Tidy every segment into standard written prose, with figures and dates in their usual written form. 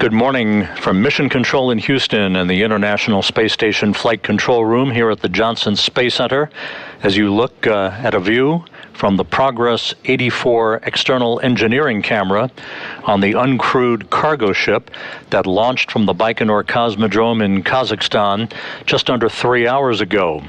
Good morning from Mission Control in Houston and the International Space Station Flight Control Room here at the Johnson Space Center. As you look at a view from the Progress 84 external engineering camera on the uncrewed cargo ship that launched from the Baikonur Cosmodrome in Kazakhstan just under 3 hours ago.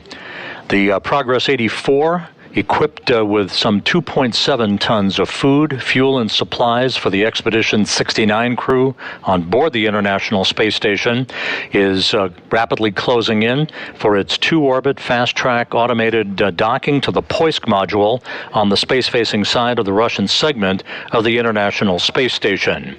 The Progress 84, equipped with some 2.7 tons of food, fuel, and supplies for the Expedition 69 crew on board the International Space Station, is rapidly closing in for its two-orbit fast-track automated docking to the Poisk Module on the space-facing side of the Russian segment of the International Space Station.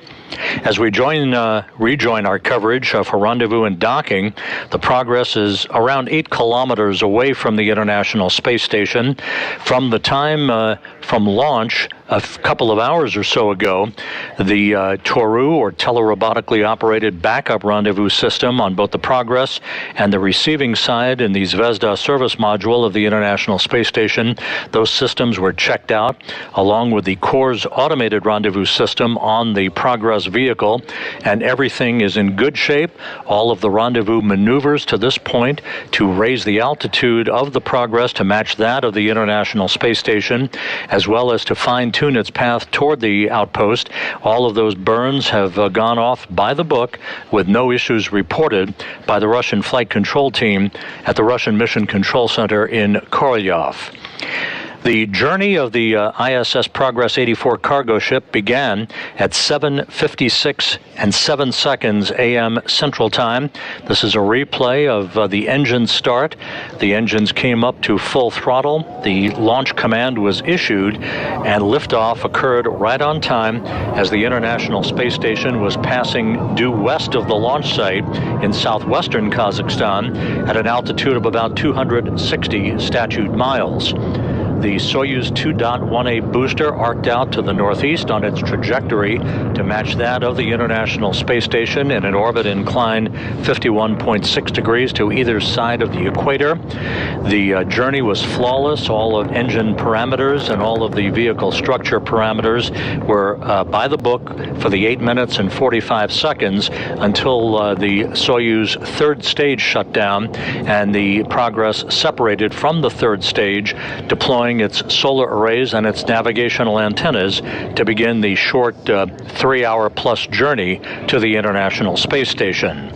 As we rejoin our coverage for rendezvous and docking, the Progress is around 8 kilometers away from the International Space Station. From the time from launch a couple of hours or so ago, the Toru, or telerobotically operated backup rendezvous system on both the Progress and the receiving side in the Zvezda service module of the International Space Station, those systems were checked out, along with the Core's automated rendezvous system on the Progress vehicle, and everything is in good shape. All of the rendezvous maneuvers to this point to raise the altitude of the Progress to match that of the International Space Station, as well as to fine-tune its path toward the outpost. All of those burns have gone off by the book with no issues reported by the Russian flight control team at the Russian Mission Control Center in Korolyov. The journey of the ISS Progress 84 cargo ship began at 7:56 and 7 seconds a.m. Central Time. This is a replay of the engine start. The engines came up to full throttle. The launch command was issued, and liftoff occurred right on time as the International Space Station was passing due west of the launch site in southwestern Kazakhstan at an altitude of about 260 statute miles. The Soyuz 2.1A booster arced out to the northeast on its trajectory to match that of the International Space Station in an orbit inclined 51.6 degrees to either side of the equator. The journey was flawless. All of engine parameters and all of the vehicle structure parameters were by the book for the 8 minutes and 45 seconds until the Soyuz third stage shut down and the Progress separated from the third stage, deploying its solar arrays and its navigational antennas to begin the short 3-hour-plus journey to the International Space Station.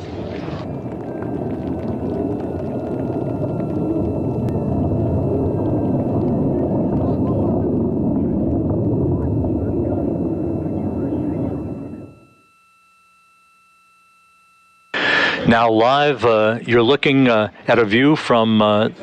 Now live, you're looking at a view from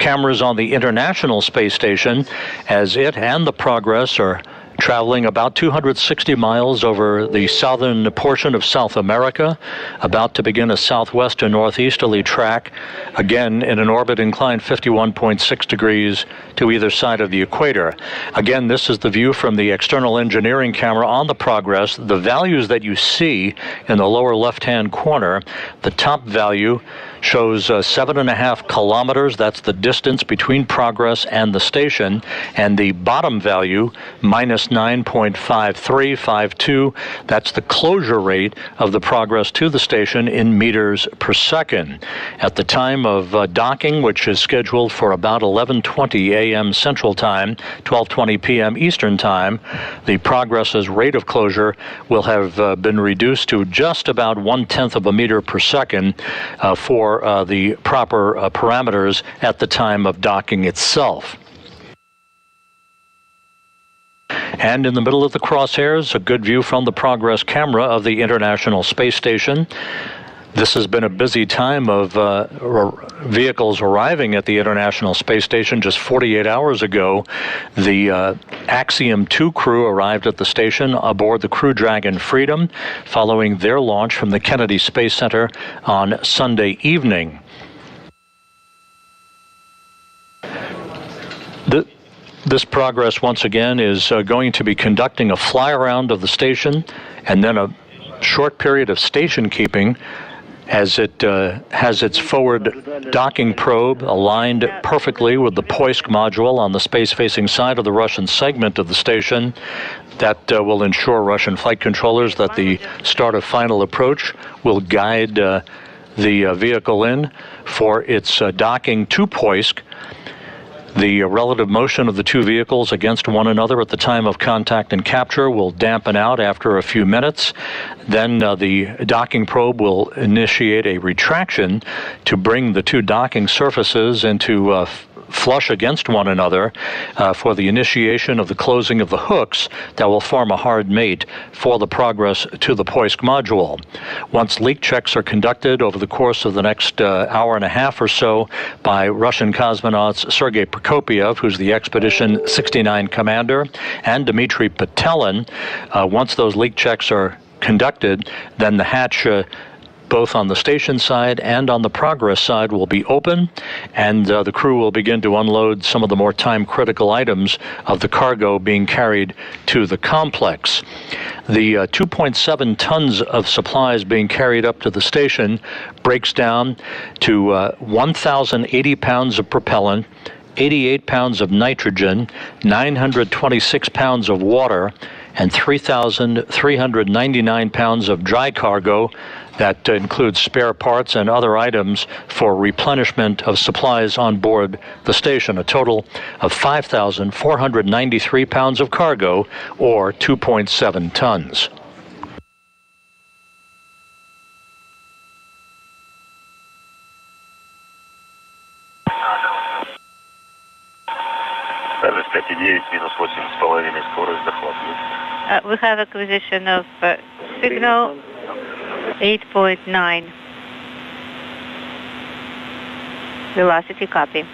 cameras on the International Space Station as it and the Progress are traveling about 260 miles over the southern portion of South America, about to begin a southwest to northeasterly track, again in an orbit inclined 51.6 degrees to either side of the equator. Again, this is the view from the external engineering camera on the Progress. The values that you see in the lower left-hand corner, the top value shows 7.5 kilometers. That's the distance between Progress and the station. And the bottom value, minus 9.5352, that's the closure rate of the Progress to the station in meters per second. At the time of docking, which is scheduled for about 11:20 a.m. Central Time, 12:20 p.m. Eastern Time, the Progress's rate of closure will have been reduced to just about 1/10 of a meter per second for the proper parameters at the time of docking itself. And in the middle of the crosshairs, a good view from the Progress camera of the International Space Station. This has been a busy time of vehicles arriving at the International Space Station. Just 48 hours ago, the Axiom 2 crew arrived at the station aboard the Crew Dragon Freedom, following their launch from the Kennedy Space Center on Sunday evening. This Progress, once again, is going to be conducting a fly-around of the station and then a short period of station keeping as it has its forward docking probe aligned perfectly with the Poisk module on the space-facing side of the Russian segment of the station. That will ensure Russian flight controllers that the start of final approach will guide the vehicle in for its docking to Poisk. The relative motion of the two vehicles against one another at the time of contact and capture will dampen out after a few minutes. Then the docking probe will initiate a retraction to bring the two docking surfaces into flush against one another for the initiation of the closing of the hooks that will form a hard mate for the Progress to the Poisk module. Once leak checks are conducted over the course of the next hour and a half or so by Russian cosmonauts Sergei Prokopyev, who's the Expedition 69 commander, and Dmitry Petelin, once those leak checks are conducted, then the hatch both on the station side and on the Progress side will be open, and the crew will begin to unload some of the more time-critical items of the cargo being carried to the complex. The 2.7 tons of supplies being carried up to the station breaks down to 1,080 pounds of propellant, 88 pounds of nitrogen, 926 pounds of water, and 3,399 pounds of dry cargo. That includes spare parts and other items for replenishment of supplies on board the station, a total of 5,493 pounds of cargo, or 2.7 tons. We have acquisition of signal 8.9. Velocity copy.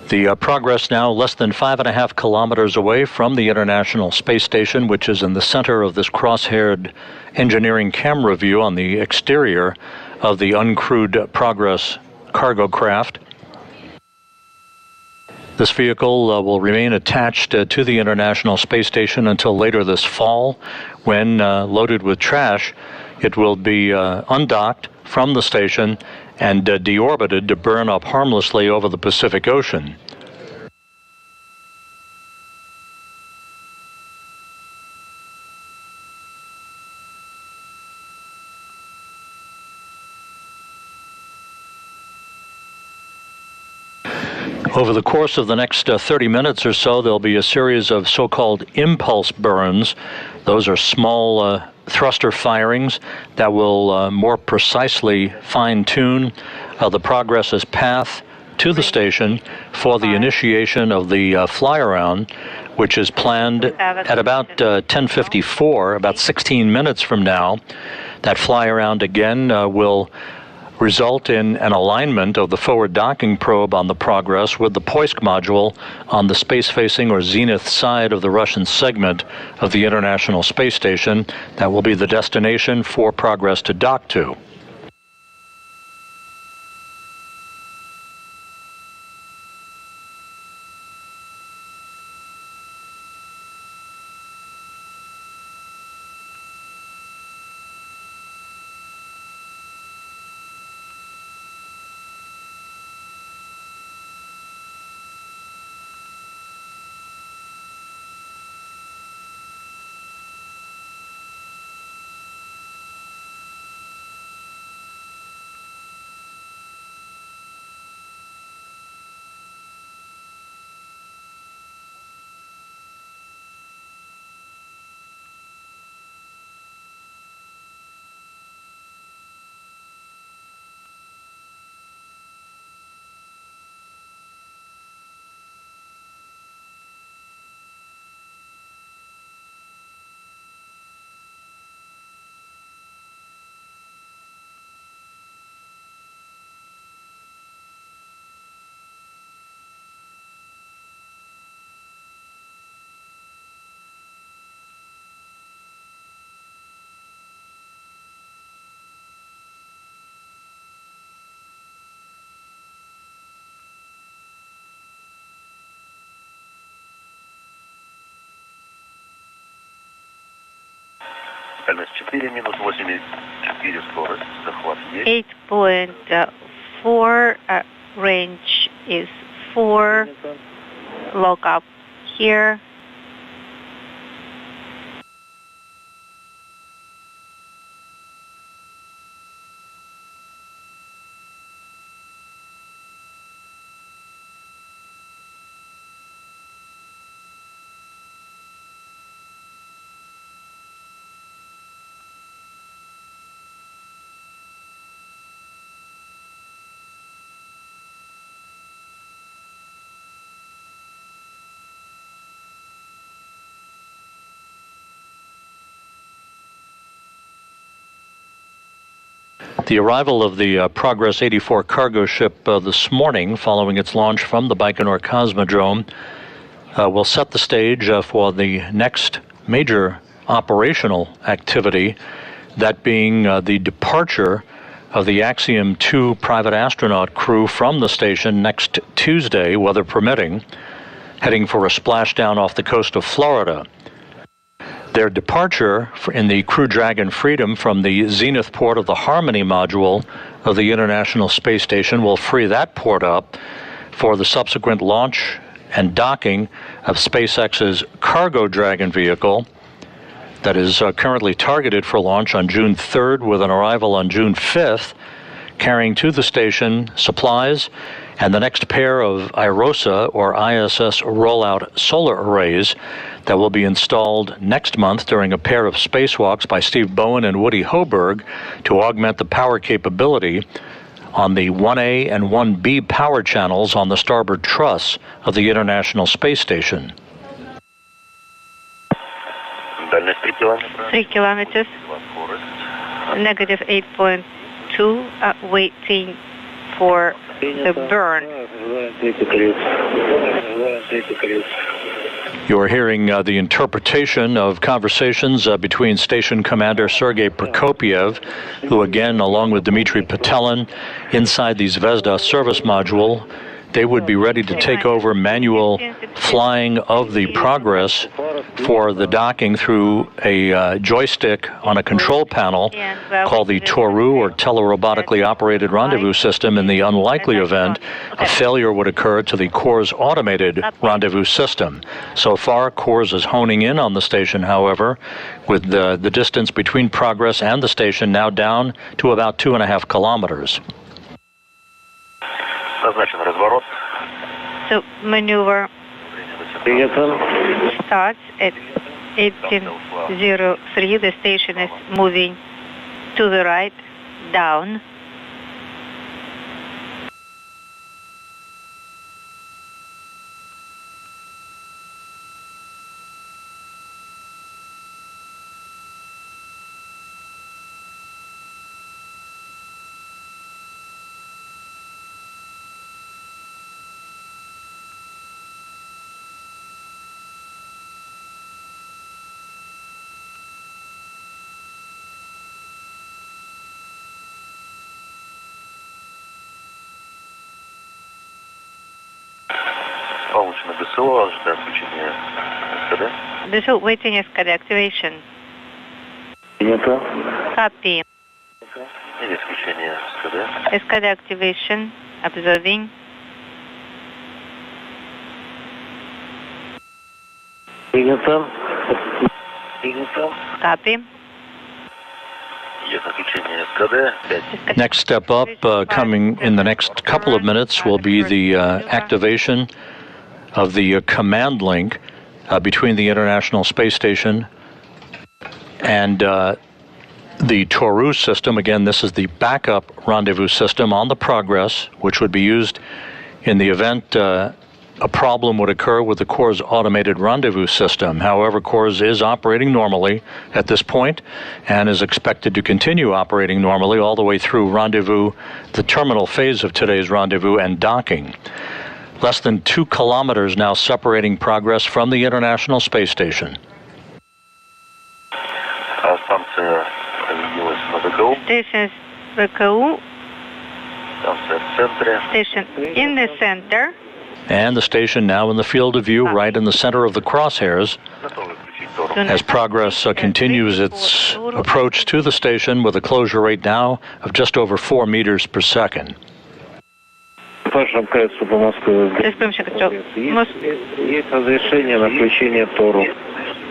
The Progress now less than 5.5 kilometers away from the International Space Station, which is in the center of this cross-haired engineering camera view on the exterior of the uncrewed Progress cargo craft. This vehicle will remain attached to the International Space Station until later this fall, when, loaded with trash, it will be undocked from the station and deorbited to burn up harmlessly over the Pacific Ocean. Over the course of the next 30 minutes or so, there'll be a series of so-called impulse burns. Those are small thruster firings that will more precisely fine-tune the Progress's path to the station for the initiation of the fly-around, which is planned at about 10:54, about 16 minutes from now. That fly-around again will result in an alignment of the forward docking probe on the Progress with the Poisk module on the space-facing or zenith side of the Russian segment of the International Space Station. That will be the destination for Progress to dock to. MS-4 минус 84 скорость, захват есть. 8.4 range is 4. Lock up here. The arrival of the Progress 84 cargo ship this morning, following its launch from the Baikonur Cosmodrome, will set the stage for the next major operational activity, that being the departure of the Axiom 2 private astronaut crew from the station next Tuesday, weather permitting, heading for a splashdown off the coast of Florida. Their departure in the Crew Dragon Freedom from the zenith port of the Harmony module of the International Space Station will free that port up for the subsequent launch and docking of SpaceX's Cargo Dragon vehicle that is currently targeted for launch on June 3rd with an arrival on June 5th, carrying to the station supplies and the next pair of IROSA or ISS rollout solar arrays that will be installed next month during a pair of spacewalks by Steve Bowen and Woody Hoberg to augment the power capability on the 1A and 1B power channels on the starboard truss of the International Space Station. 3 kilometers. Negative 8.2. Waiting for the burn. You are hearing the interpretation of conversations between Station Commander Sergei Prokopiev, who again, along with Dmitry Petelin, inside the Zvezda service module, they would be ready to take over manual flying of the Progress for the docking through a joystick on a control panel called the Toru, or telerobotically operated rendezvous system, in the unlikely event a failure would occur to the Core's automated rendezvous system. So far, Core's is honing in on the station, however, with the distance between Progress and the station now down to about 2.5 kilometers. So maneuver starts at 18:03. The station is moving to the right, down. Visual waiting SCADA activation. Copy. SCADA activation, observing. Copy. Next step up, coming in the next couple of minutes, will be the activation of the command link between the International Space Station and the Toru system. Again, this is the backup rendezvous system on the Progress, which would be used in the event a problem would occur with the Core's automated rendezvous system. However, Core's is operating normally at this point and is expected to continue operating normally all the way through rendezvous, the terminal phase of today's rendezvous, and docking. Less than 2 kilometers now separating Progress from the International Space Station. Station VKU. Station in the center. And the station now in the field of view, right in the center of the crosshairs. as Progress continues its approach to the station with a closure rate now of just over 4 meters per second.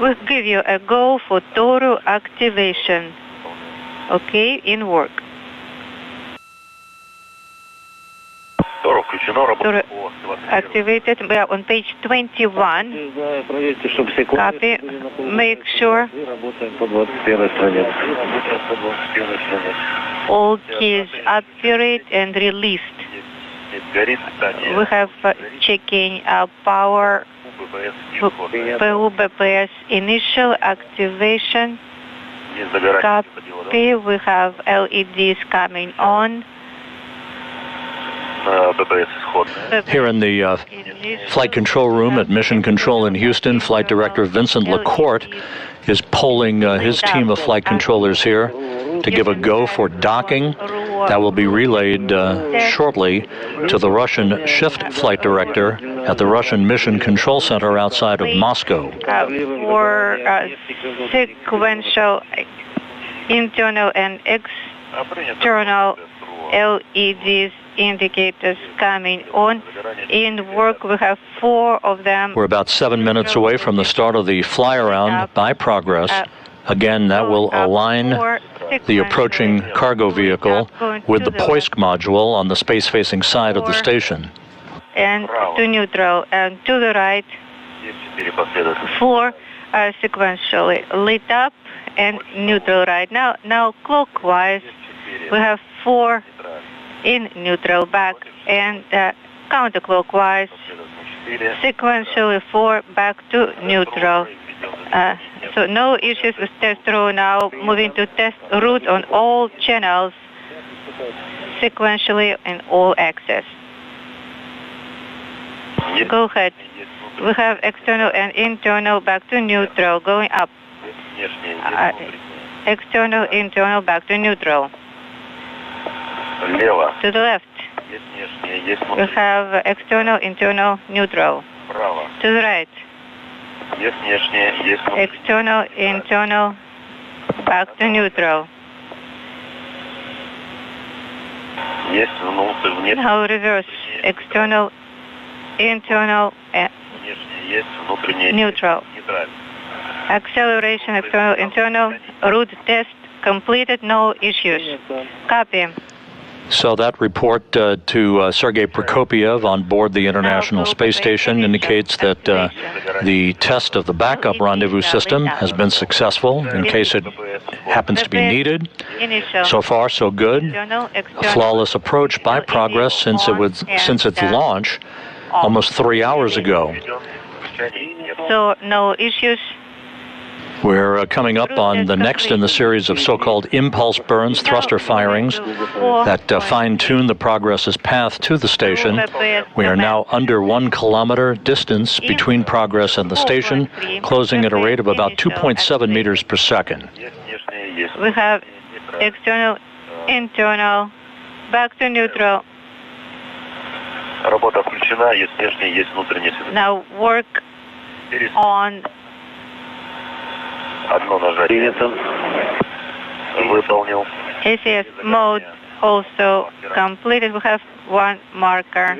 We'll give you a go for Toru activation. Okay, in work. Toru activated. We are on page 21. Copy. Make sure all keys operate and released. We have checking power PUBPS initial activation. Copy. We have LEDs coming on. Here in the flight control room at Mission Control in Houston, Flight Director Vincent LaCourte is polling his team of flight controllers here to give a go for docking. That will be relayed shortly to the Russian shift flight director at the Russian Mission Control Center outside of Moscow. For sequential internal and external LEDs indicators coming on. In work, we have 4 of them. We're about 7 minutes away from the start of the fly-around by Progress. Again, that will align the approaching cargo vehicle with the Poisk Module on the space-facing side of the station. And to neutral, and to the right, 4 are sequentially lit up and neutral right now. Now clockwise, we have 4 in neutral back, and counterclockwise, sequentially 4 back to neutral. So no issues with test row now. Moving to test route on all channels, sequentially in all axes. Go ahead. We have external and internal back to neutral, going up. External, internal, back to neutral. To the left. We have external, internal, neutral. To the right. External, internal, back to neutral. Now reverse. External, internal, neutral. Acceleration, external, internal, route test completed, no issues. Copy. So that report to Sergei Prokopiev on board the International Space Station indicates that the test of the backup rendezvous system has been successful in case it happens to be needed. So far, so good. A flawless approach by Progress since its launch almost 3 hours ago. So no issues. We're coming up on the next in the series of so-called impulse burns, thruster firings, that fine-tune the Progress's path to the station. We are now under 1 kilometer distance between Progress and the station, closing at a rate of about 2.7 meters per second. We have external, internal, back to neutral. Now work on ISS mode also completed. We have 1 marker.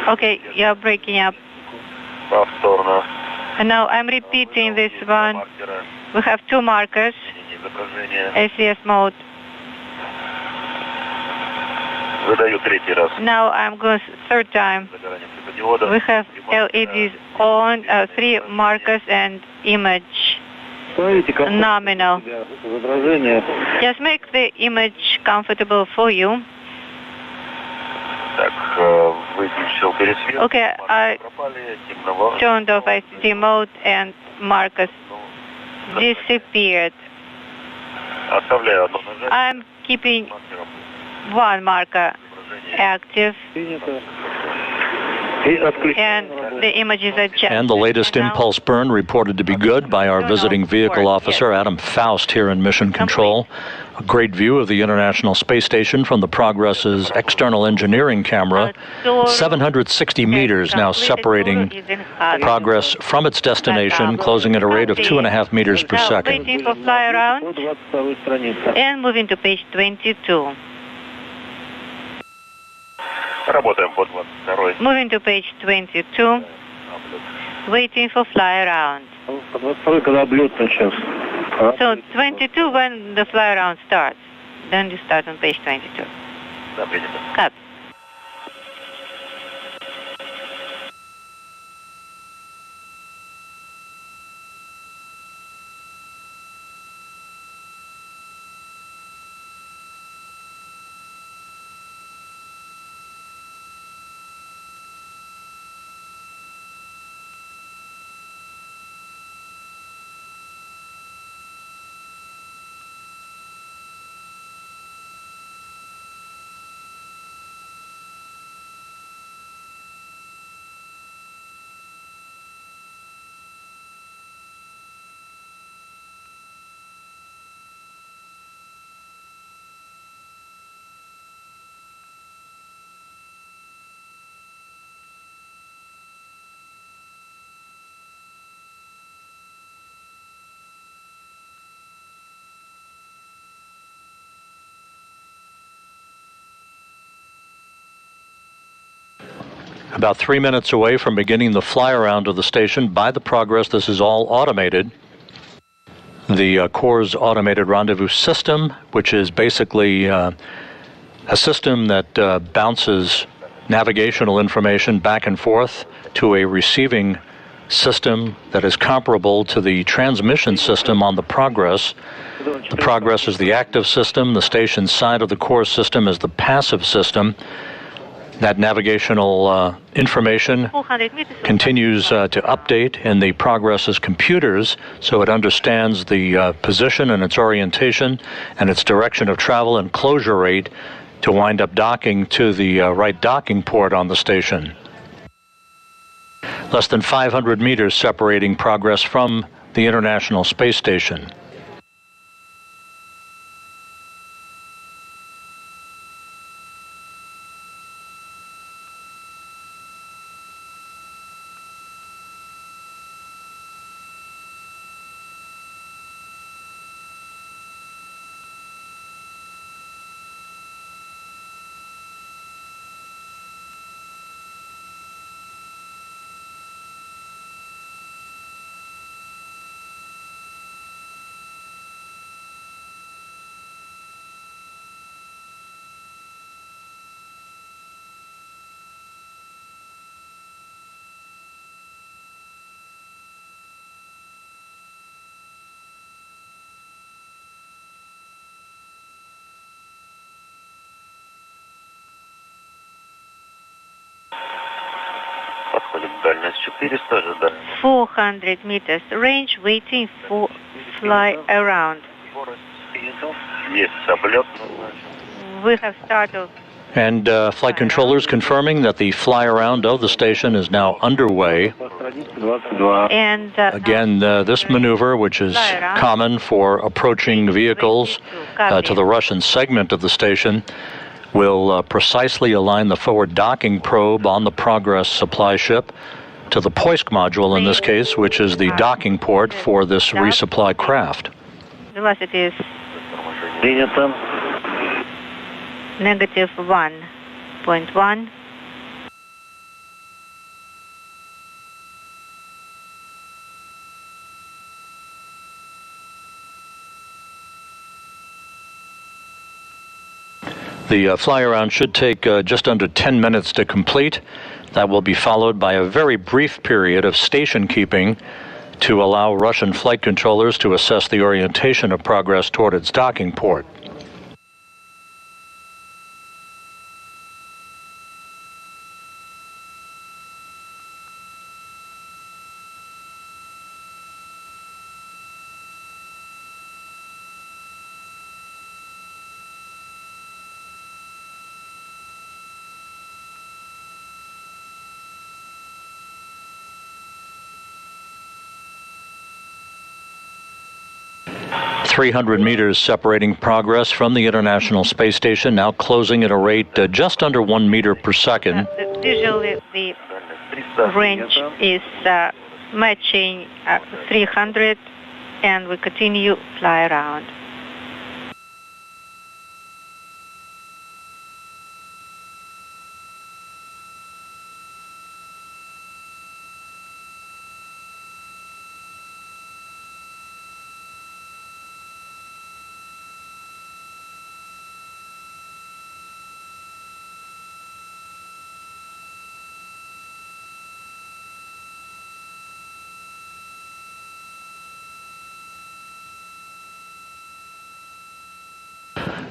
Okay, you're breaking up. And now I'm repeating this one. We have 2 markers. ISS mode. Now I'm going 3rd time. We have LEDs on, 3 markers and image nominal. Just make the image comfortable for you. Okay, I turned off ICD mode and markers disappeared. I'm keeping 1 marker active. And the images are just. And the latest impulse burn reported to be good by our visiting vehicle officer, Adam Faust, here in Mission Control. A great view of the International Space Station from the Progress's external engineering camera. 760 meters now separating Progress from its destination, closing at a rate of 2.5 meters per second. Waiting for fly around and moving to page 22. Moving to page 22, waiting for fly around. So 22 when the fly around starts. Then you start on page 22. Cut. About 3 minutes away from beginning the fly-around of the station by the Progress. This is all automated. The Core's automated rendezvous system, which is basically a system that bounces navigational information back and forth to a receiving system that is comparable to the transmission system on the Progress. The Progress is the active system. The station side of the Core system is the passive system. That navigational information continues to update in the Progress's computers, so it understands the position and its orientation and its direction of travel and closure rate to wind up docking to the right docking port on the station. Less than 500 meters separating Progress from the International Space Station. Дальность 400 ожидаем. 400 meters range, waiting for fly around. Есть облет. We have started. And flight controllers confirming that the fly-around of the station is now underway. And again, this maneuver, which is common for approaching vehicles to the Russian segment of the station, will precisely align the forward docking probe on the Progress supply ship to the Poisk Module, in this case, which is the docking port for this resupply craft. Velocity is negative 1.1. The fly-around should take just under 10 minutes to complete. That will be followed by a very brief period of station keeping to allow Russian flight controllers to assess the orientation of Progress toward its docking port. 300 meters separating Progress from the International Space Station, now closing at a rate just under 1 meter per second. Visually, the range is matching 300, and we continue fly around.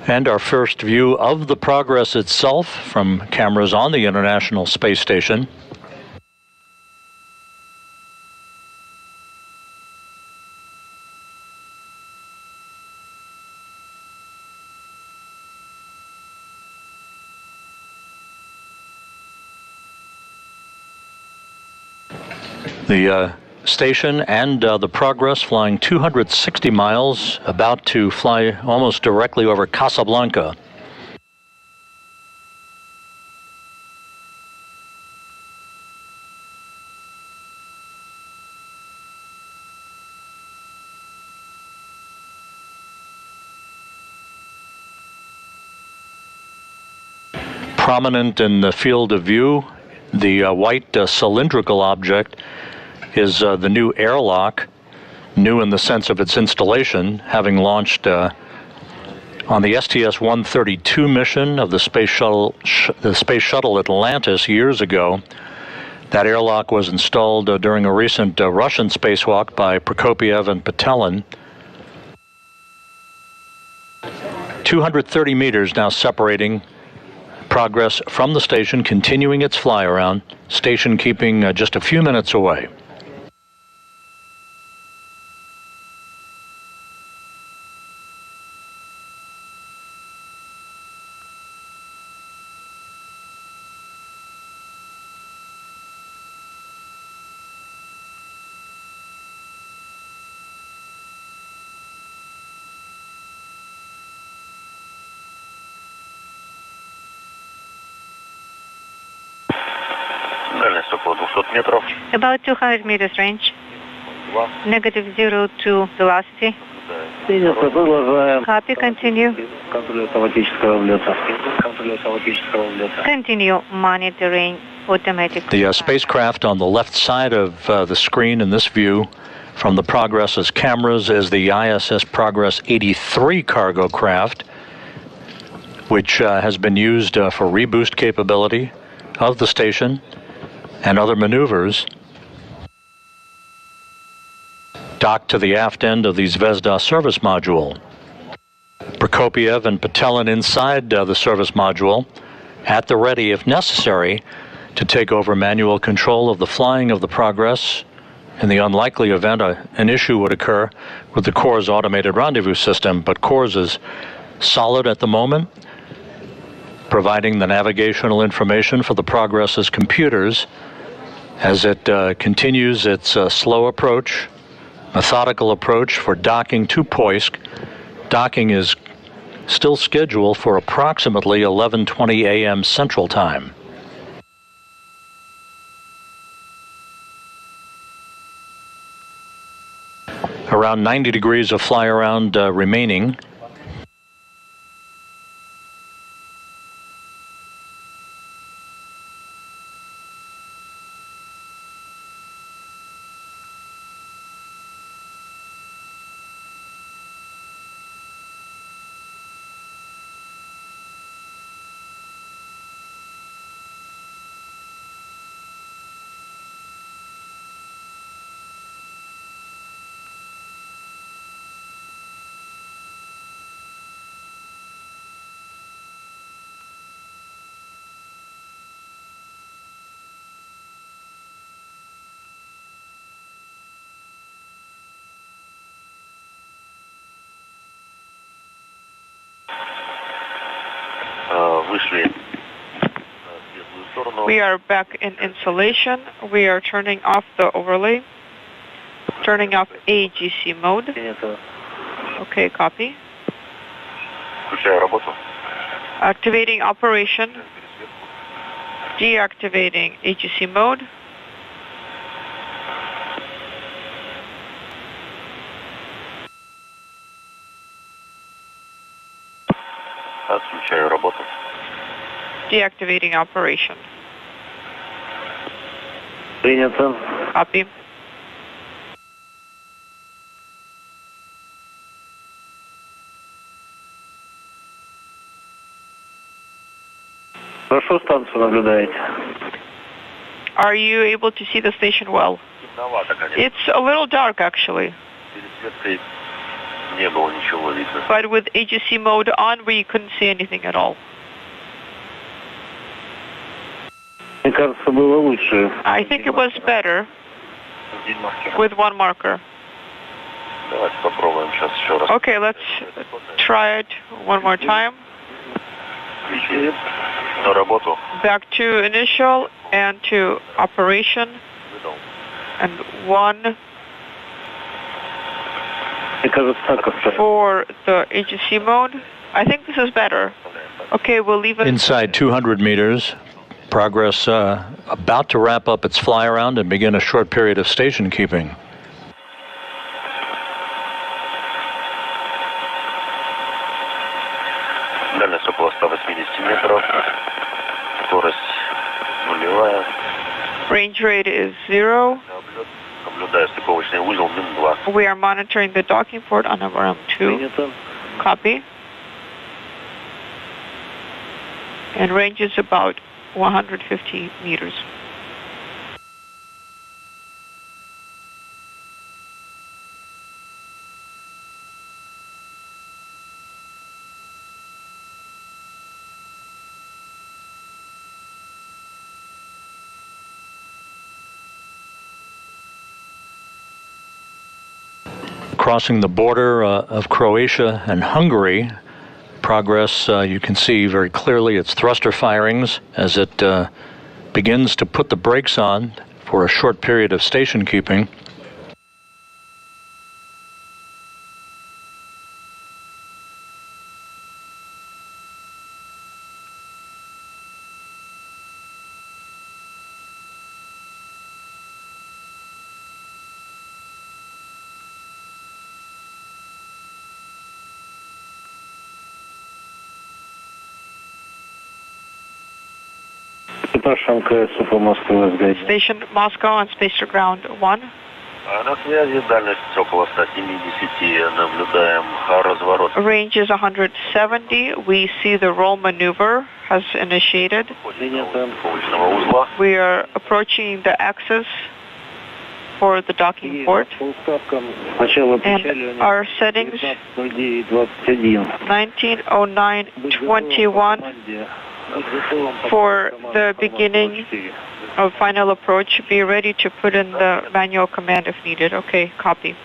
And our first view of the Progress itself from cameras on the International Space Station. The station and the Progress flying 260 miles, about to fly almost directly over Casablanca. Prominent in the field of view, the white cylindrical object is the new airlock, new in the sense of its installation, having launched on the STS-132 mission of the Space Shuttle Atlantis years ago. That airlock was installed during a recent Russian spacewalk by Prokopyev and Petelin. 230 meters now separating Progress from the station, continuing its fly around, station keeping just a few minutes away. About 200 meters range. Negative 0 to velocity. Copy, continue. Continue monitoring automatically. The spacecraft on the left side of the screen in this view from the Progress's cameras is the ISS Progress 83 cargo craft, which has been used for reboost capability of the station and other maneuvers. Docked to the aft end of the Zvezda service module. Prokopyev and Petelin inside the service module, at the ready if necessary to take over manual control of the flying of the Progress. In the unlikely event an issue would occur with the Corps' automated rendezvous system, but Corps is solid at the moment, providing the navigational information for the Progress's computers as it continues its slow approach, methodical approach for docking to Poisk. Docking is still scheduled for approximately 11:20 a.m. Central Time. Around 90 degrees of fly around remaining. We are back in installation. We are turning off the overlay, turning off AGC mode. Okay, copy. Включаю работу. Activating operation. Deactivating AGC mode. Отключаю работу. Deactivating operation. Принято. Copy. Хорошо станцию наблюдаете? Are you able to see the station well? Темновато, конечно. It's a little dark actually, Перед светкой не было ничего видно. but with AGC mode on, we couldn't see anything at all. Мне кажется, было лучше. I think it was better Один маркер. with one marker. Давайте попробуем сейчас еще раз. Okay, let's try it one more time. Включили. На работу. Back to initial and to operation Выдал. and one Мне кажется, так оставим. for the AGC mode. I think this is better. Okay, we'll leave it. Inside 200 meters, Progress about to wrap up its fly around and begin a short period of station keeping. Дальность около 180 метров. Скорость нулевая. Range rate is 0. Наблюдаю стыковочный узел МИН-2. We are monitoring the docking port on RM2. Принято. Copy. And range is about 150 meters. Crossing the border of Croatia and Hungary, Progress, you can see very clearly its thruster firings as it begins to put the brakes on for a short period of station keeping. Station Moscow on Spacer Ground 1. На связи, дальность около 170, наблюдаем разворот. Range is 170. We see the roll maneuver has initiated. Стыковочного узла. We are approaching the axis for the docking port. And our settings 190921 for the beginning of final approach. Be ready to put in the manual command if needed. Okay, copy.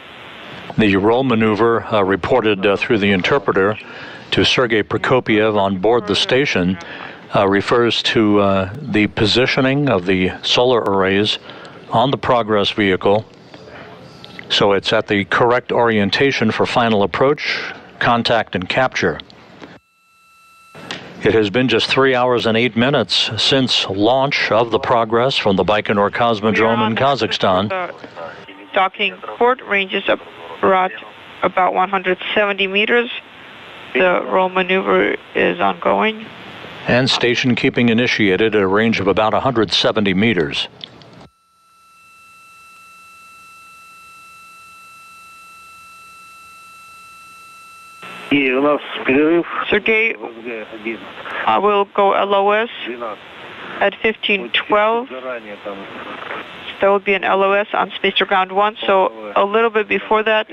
The roll maneuver reported through the interpreter to Sergei Prokopiev on board the station refers to the positioning of the solar arrays on the Progress vehicle. So it's at the correct orientation for final approach, contact, and capture. It has been just 3 hours and 8 minutes since launch of the Progress from the Baikonur Cosmodrome in Kazakhstan. The docking port ranges about 170 meters. The roll maneuver is ongoing. And station keeping initiated at a range of about 170 meters. Sergei, I will go LOS at 1512. There will be an LOS on Spacer Ground 1, so a little bit before that,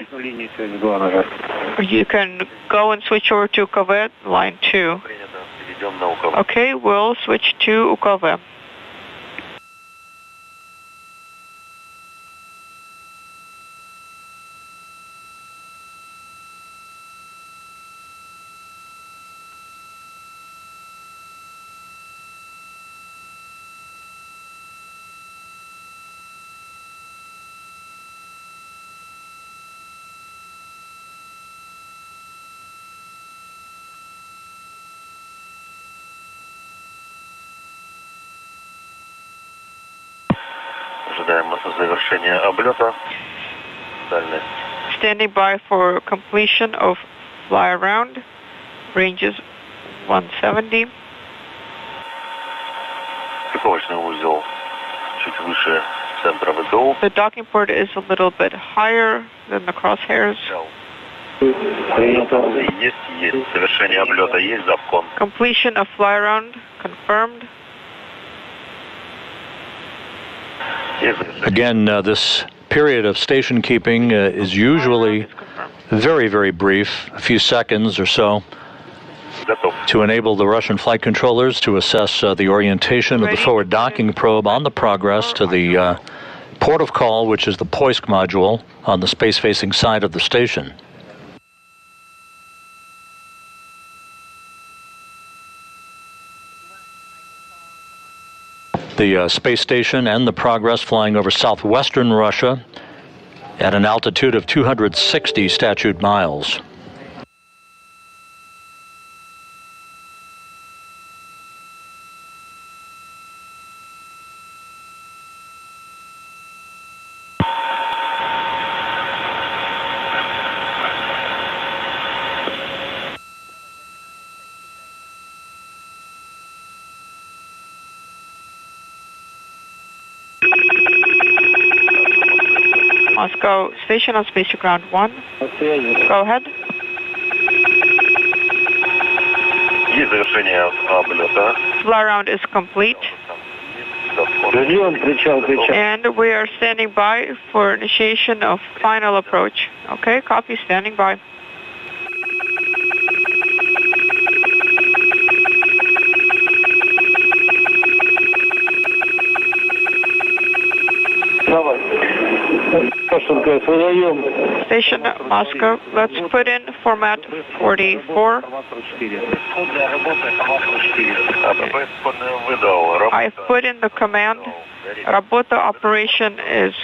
you can go and switch over to UKV, line 2. Okay, we'll switch to UKV. Standing by for completion of fly around. Range is 170. The docking port is a little bit higher than the crosshairs. Completion of fly around confirmed. Again, this period of station keeping is usually very, very brief, a few seconds or so, to enable the Russian flight controllers to assess the orientation of the forward docking probe on the Progress to the port of call, which is the Poisk Module on the space-facing side of the station. The space station and the Progress flying over southwestern Russia at an altitude of 260 statute miles. Moscow station on space to ground 1. Go ahead. Fly around is complete. And we are standing by for initiation of final approach. Okay, copy, standing by. Station Moscow, let's put in format 44. I've put in the command. Работа operation is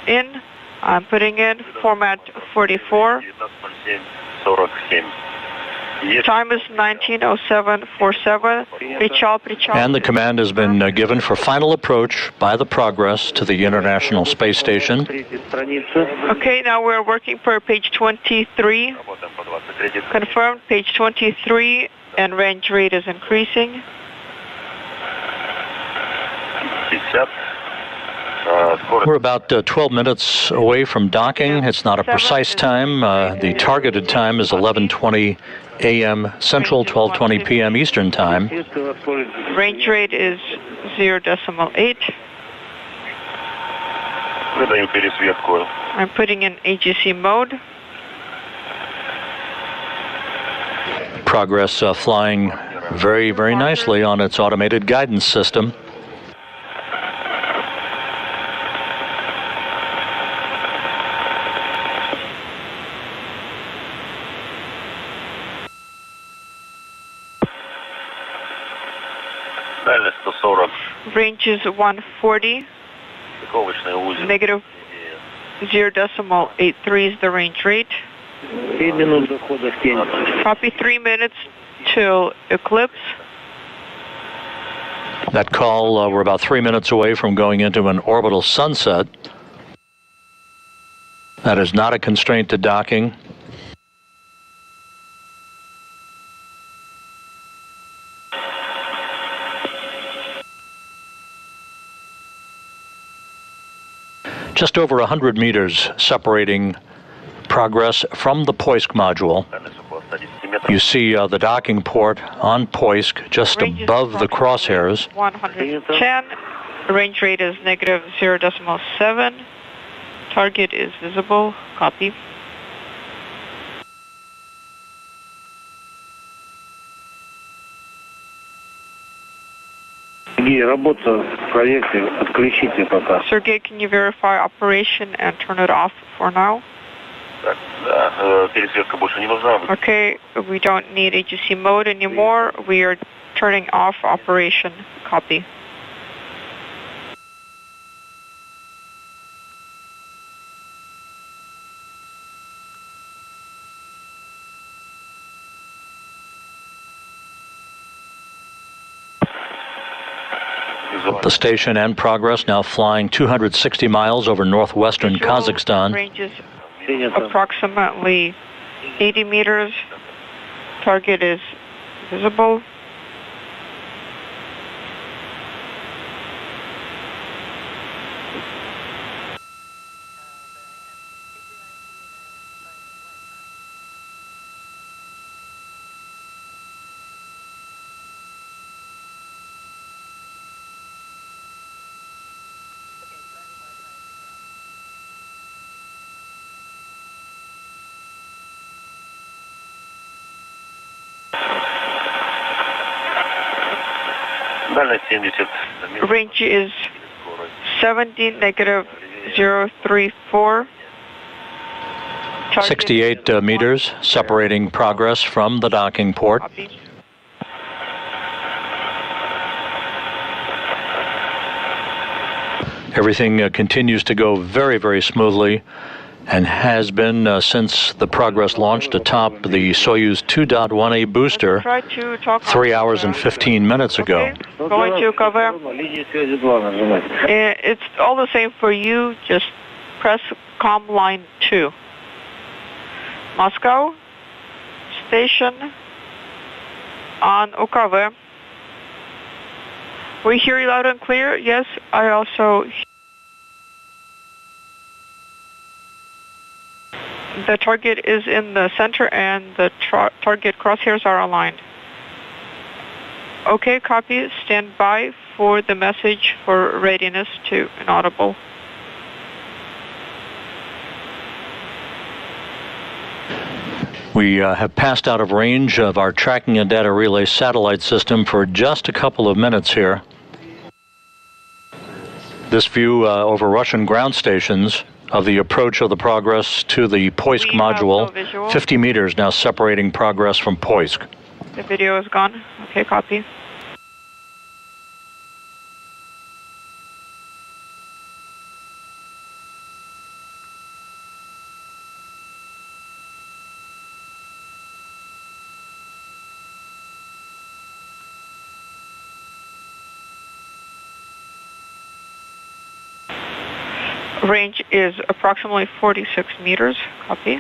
in. I'm putting in format 44. Time is 19:07:47. And the command has been given for final approach by the Progress to the International Space Station. Okay, now we're working per page 23. Confirmed, page 23, and range rate is increasing. We're about 12 minutes away from docking. It's not a precise time. The targeted time is 11:20 a.m. Central, 12:20 p.m. Eastern Time. Range rate is 0.8. I'm putting in AGC mode. Progress flying very, very nicely on its automated guidance system. Range is 140. Negative 0.83 is the range rate. Copy, 3 minutes till eclipse. That call, we're about 3 minutes away from going into an orbital sunset. That is not a constraint to docking. Just over 100 meters separating Progress from the Poisk Module. You see the docking port on Poisk just above the crosshairs. 110. Range rate is negative 0.7. Target is visible. Copy. Sergey, can you verify operation and turn it off for now? Okay, we don't need AGC mode anymore. We are turning off operation. Copy. The station and Progress now flying 260 miles over northwestern Kazakhstan. Range is approximately 80 meters. Target is visible. Range is 70, -034. 68 meters separating Progress from the docking port. Copy. Everything continues to go very, very smoothly and has been since the Progress launched atop the Soyuz 2.1A booster Try to talk 3 hours and 15 minutes ago. Okay. Going to cover. It's all the same for you. Just press COM line 2. Moscow station on UKV. We hear you loud and clear. Yes, I also. The target is in the center and the target crosshairs are aligned. Okay, copy. Stand by for the message for readiness to inaudible. We have passed out of range of our tracking and data relay satellite system for just a couple of minutes here. This view over Russian ground stations of the approach of the Progress to the Poisk Module, 50 meters now separating Progress from Poisk. The video is gone. Okay, copy. Range is approximately 46 meters. Copy.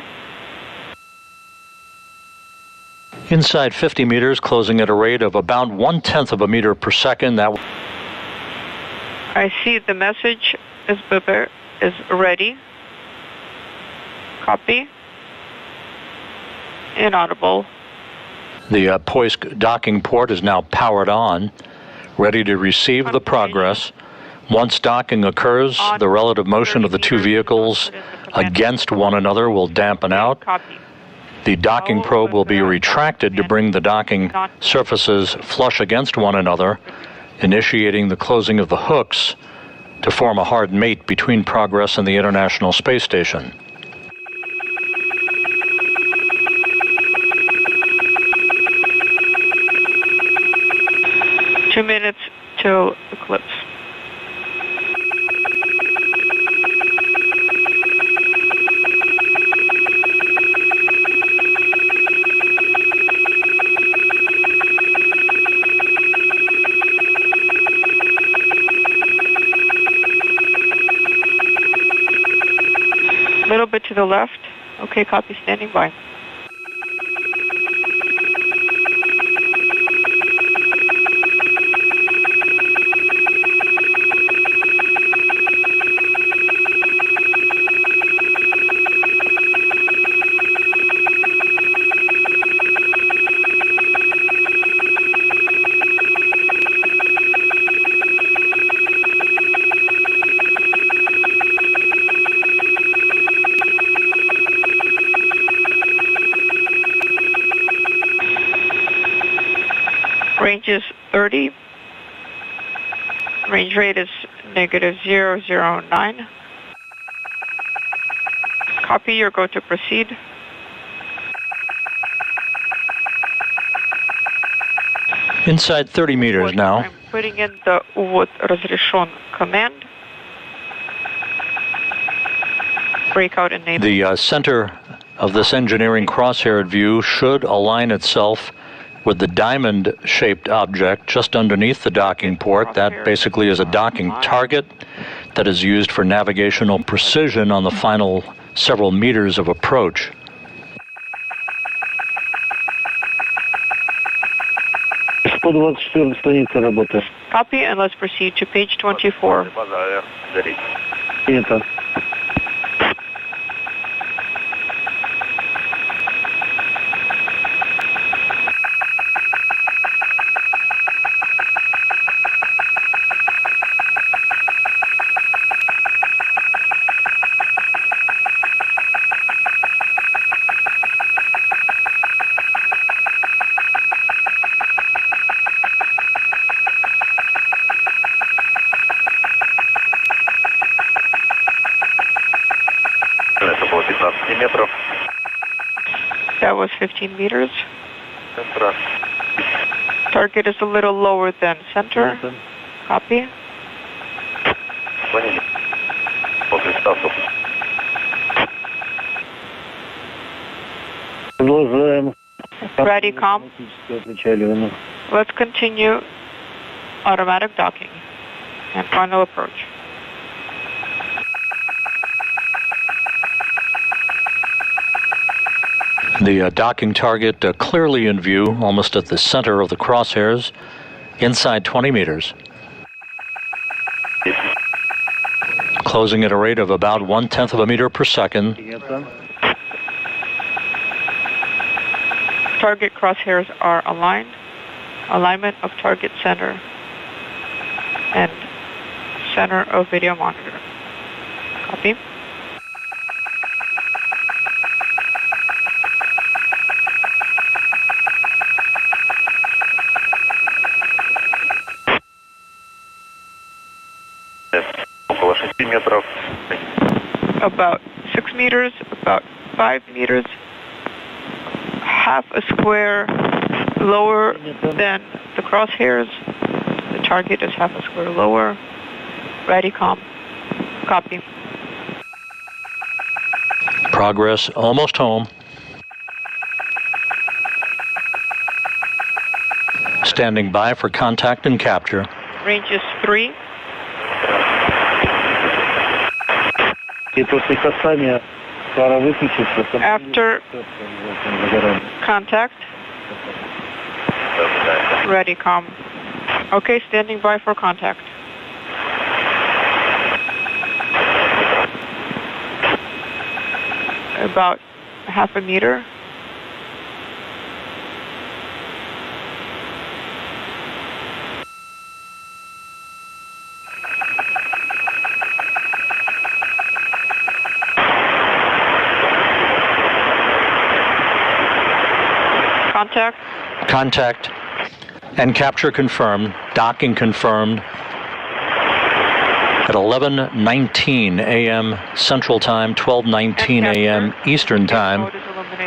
Inside 50 meters, closing at a rate of about 1/10 of a meter per second. That. I see the message is ready. Copy. Inaudible. The Poisk docking port is now powered on, ready to receive the Progress. Once docking occurs, the relative motion of the two vehicles against one another will dampen out. The docking probe will be retracted to bring the docking surfaces flush against one another, initiating the closing of the hooks to form a hard mate between Progress and the International Space Station. Two minutes till eclipse. A little bit to the left. Okay, copy, standing by. Range is 30. Range rate is -009. Copy, you're go to proceed. Inside 30 meters now. I'm putting in the увод разрешен command. Breakout enabled. The center of this engineering crosshair view should align itself with the diamond-shaped object just underneath the docking port. That basically is a docking target that is used for navigational precision on the final several meters of approach. Copy, and let's proceed to page 24. That was 15 meters. Target is a little lower than center. Copy. Ready, com. Let's continue automatic docking and final approach. The docking target clearly in view, almost at the center of the crosshairs, inside 20 meters. Closing at a rate of about 1/10 of a meter per second. Target crosshairs are aligned. Alignment of target center and center of video monitor. Copy. About 6 meters, about 5 meters, half a square lower than the crosshairs. The target is half a square lower. Ready, com. Copy. Progress almost home. Standing by for contact and capture. Range is 3. After contact. Ready, com. Okay, standing by for contact. About half a meter. Contact and capture confirmed. Docking confirmed at 11:19 a.m. Central Time, 12:19 a.m. Eastern Time,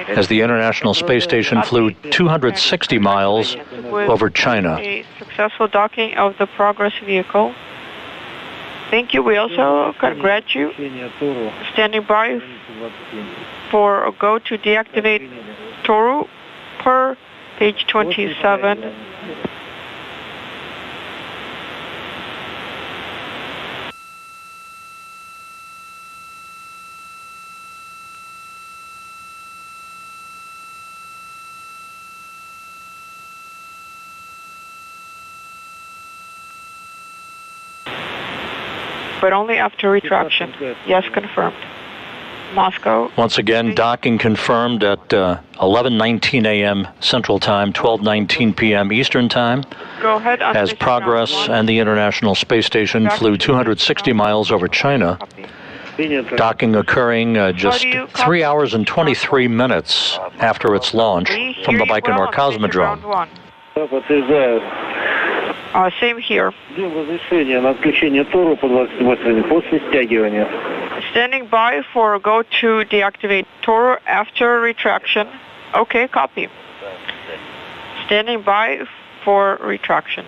as the International Space Station flew 260 miles over China. A successful docking of the Progress vehicle. Thank you. We also congratulate you. Standing by for a go to deactivate Toru per page 27. But only after retraction. Yes, confirmed. Moscow. Once again, docking confirmed at 11:19 a.m. Central Time, 12:19 p.m. Eastern Time. Go ahead. As Progress and the International Space Station flew 260 miles over China. Docking occurring just 3 hours and 23 minutes after its launch from the Baikonur Cosmodrome. Same here. Standing by for go to deactivate Toru after retraction. Okay, copy. Standing by for retraction.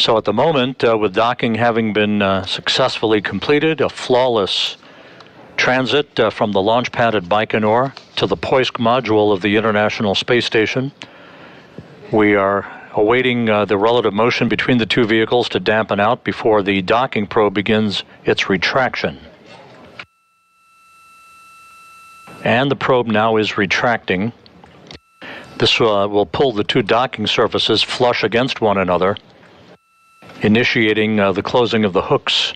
So at the moment, with docking having been successfully completed, a flawless transit from the launch pad at Baikonur to the Poisk Module of the International Space Station, we are awaiting the relative motion between the two vehicles to dampen out before the docking probe begins its retraction. And the probe now is retracting. This will pull the two docking surfaces flush against one another, initiating the closing of the hooks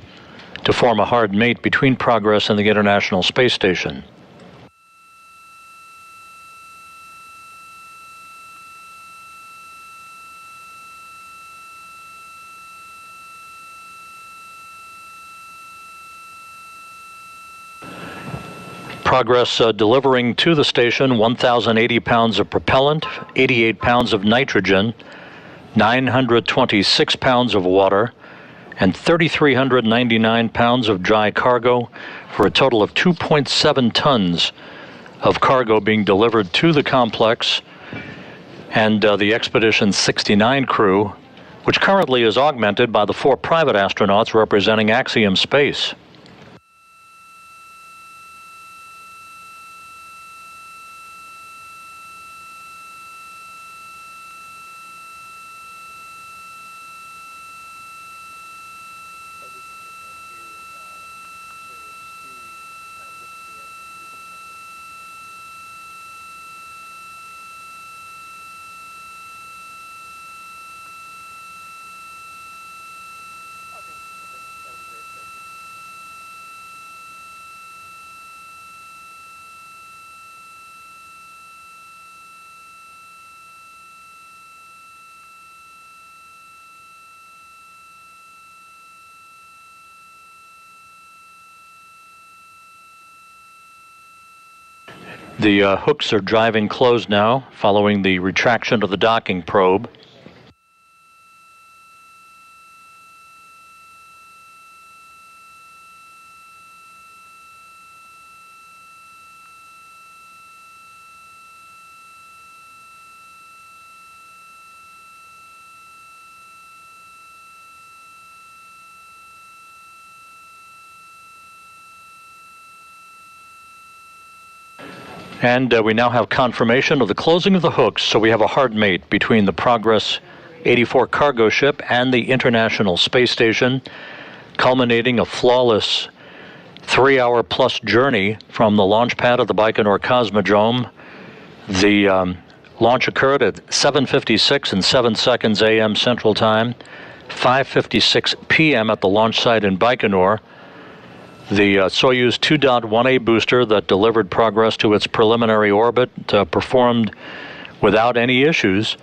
to form a hard mate between Progress and the International Space Station. Progress delivering to the station 1,080 pounds of propellant, 88 pounds of nitrogen, 926 pounds of water, and 3,399 pounds of dry cargo, for a total of 2.7 tons of cargo being delivered to the complex and the Expedition 69 crew, which currently is augmented by the 4 private astronauts representing Axiom Space. The hooks are driving closed now, following the retraction of the docking probe. And we now have confirmation of the closing of the hooks, so we have a hard mate between the Progress 84 cargo ship and the International Space Station, culminating a flawless 3-hour-plus journey from the launch pad of the Baikonur Cosmodrome. The launch occurred at 7:56 and 7 seconds a.m. Central Time, 5:56 p.m. at the launch site in Baikonur. The Soyuz 2.1A booster that delivered Progress to its preliminary orbit performed without any issues.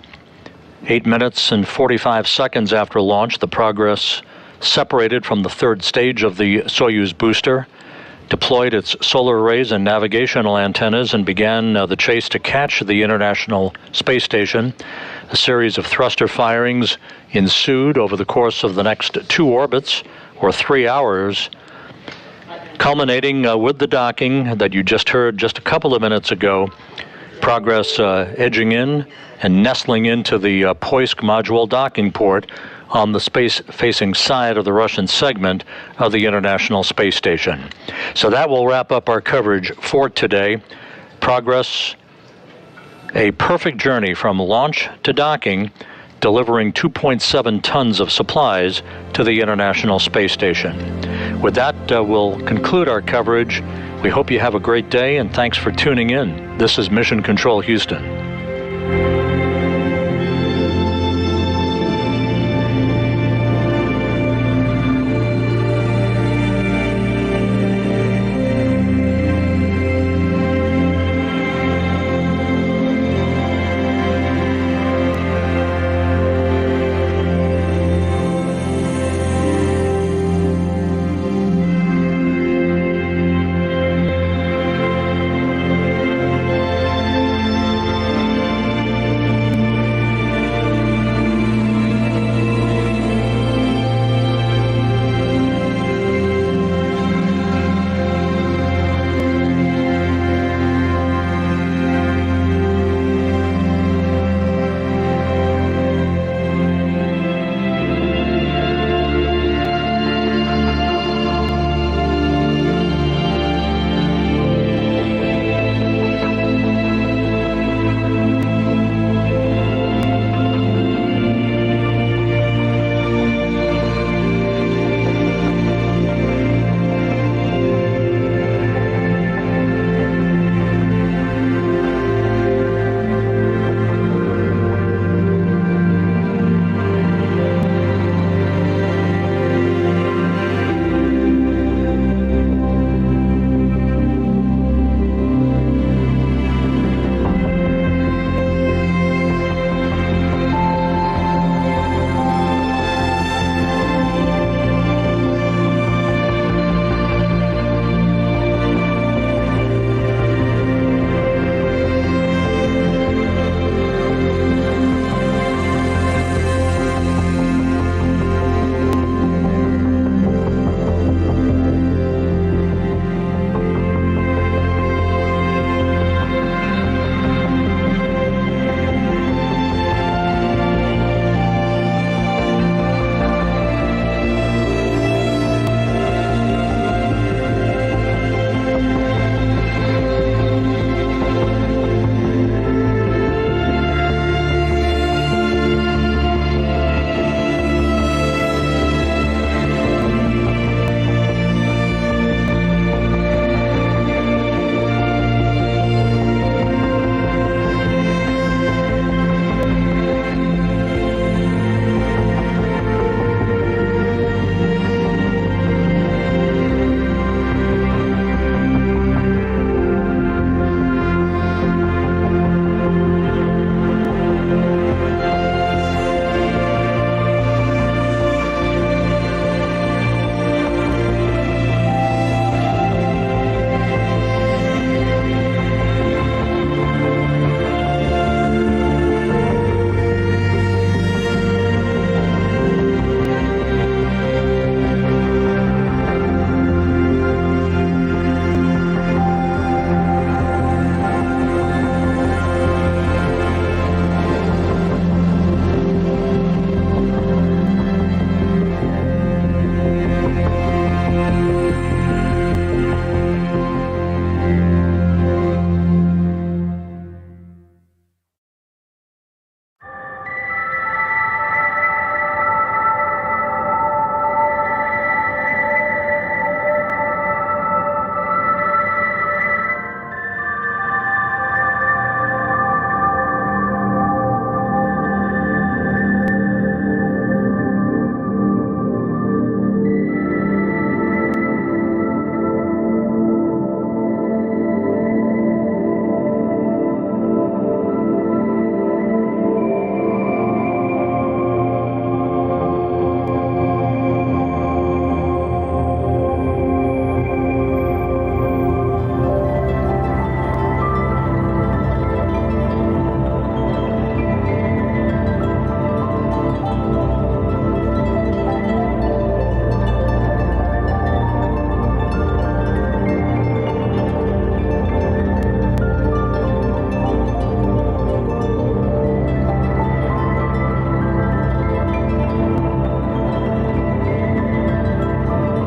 8 minutes and 45 seconds after launch, the Progress separated from the third stage of the Soyuz booster, deployed its solar arrays and navigational antennas, and began the chase to catch the International Space Station. A series of thruster firings ensued over the course of the next 2 orbits, or 3 hours, culminating with the docking that you just heard just a couple of minutes ago. Progress edging in and nestling into the Poisk Module docking port on the space-facing side of the Russian segment of the International Space Station. So that will wrap up our coverage for today. Progress, a perfect journey from launch to docking, delivering 2.7 tons of supplies to the International Space Station. With that, we'll conclude our coverage. We hope you have a great day, and thanks for tuning in. This is Mission Control Houston.